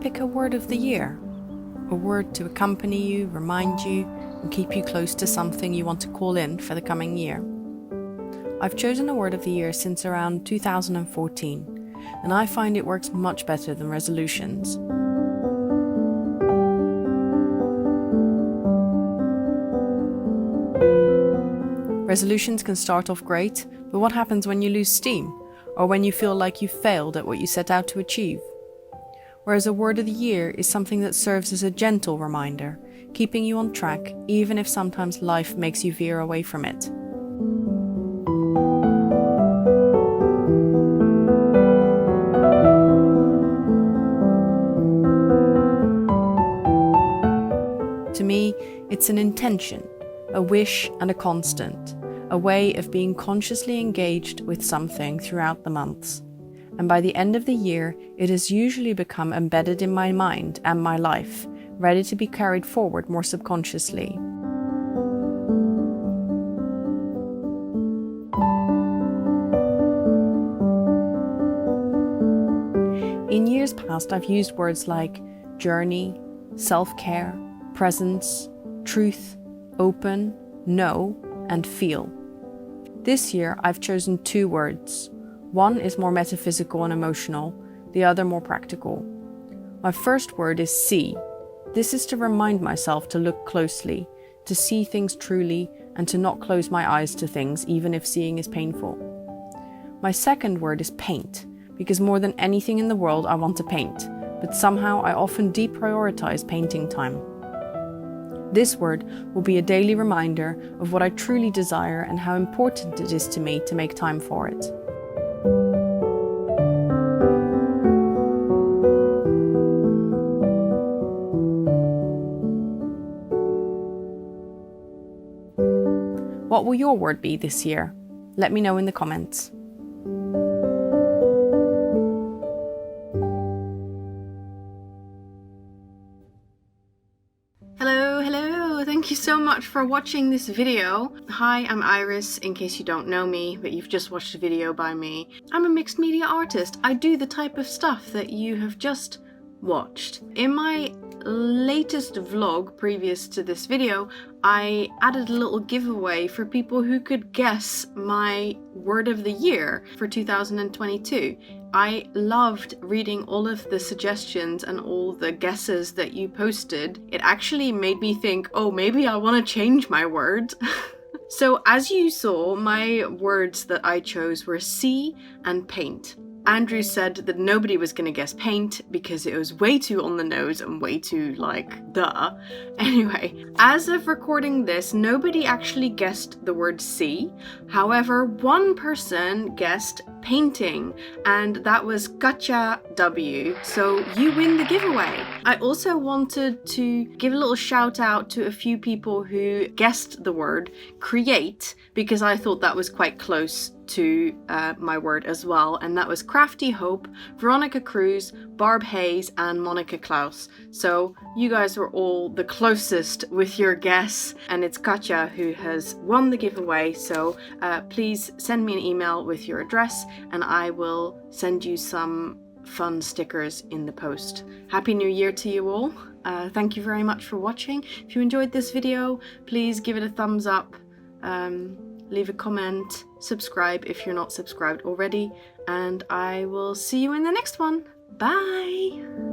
pick a word of the year? A word to accompany you, remind you, and keep you close to something you want to call in for the coming year. I've chosen a word of the year since around 2014, and I find it works much better than resolutions. Resolutions can start off great, but what happens when you lose steam, or when you feel like you failed at what you set out to achieve? Whereas a word of the year is something that serves as a gentle reminder, keeping you on track even if sometimes life makes you veer away from it. To me, it's an intention, a wish and a constant, a way of being consciously engaged with something throughout the months. And by the end of the year, it has usually become embedded in my mind and my life, ready to be carried forward more subconsciously. In years past, I've used words like journey, self-care, presence, truth, open, know, and feel. This year, I've chosen 2 words. One is more metaphysical and emotional, the other more practical. My first word is see. This is to remind myself to look closely, to see things truly, and to not close my eyes to things, even if seeing is painful. My second word is paint, because more than anything in the world I want to paint, but somehow I often deprioritize painting time. This word will be a daily reminder of what I truly desire and how important it is to me to make time for it. What will your word be this year? Let me know in the comments. Thank you so much for watching this video. Hi, I'm Iris, in case you don't know me, but you've just watched a video by me. I'm a mixed media artist. I do the type of stuff that you have just watched. In my latest vlog previous to this video, I added a little giveaway for people who could guess my word of the year for 2022. I loved reading all of the suggestions and all the guesses that you posted. It actually made me think, oh, maybe I want to change my word. So as you saw, my words that I chose were see and paint. Andrew said that nobody was going to guess paint because it was way too on the nose and way too duh. Anyway, as of recording this, nobody actually guessed the word see. However, one person guessed painting, and that was Katja W. So you win the giveaway. I also wanted to give a little shout out to a few people who guessed the word create, because I thought that was quite close to my word as well, and that was Crafty Hope, Veronica Cruz, Barb Hayes, and Monica Klaus. So you guys were all the closest with your guess, and it's Katja who has won the giveaway. So please send me an email with your address and I will send you some fun stickers in the post. Happy New Year to you all. Thank you very much for watching. If you enjoyed this video, please give it a thumbs up. Leave a comment, subscribe if you're not subscribed already, and I will see you in the next one. Bye!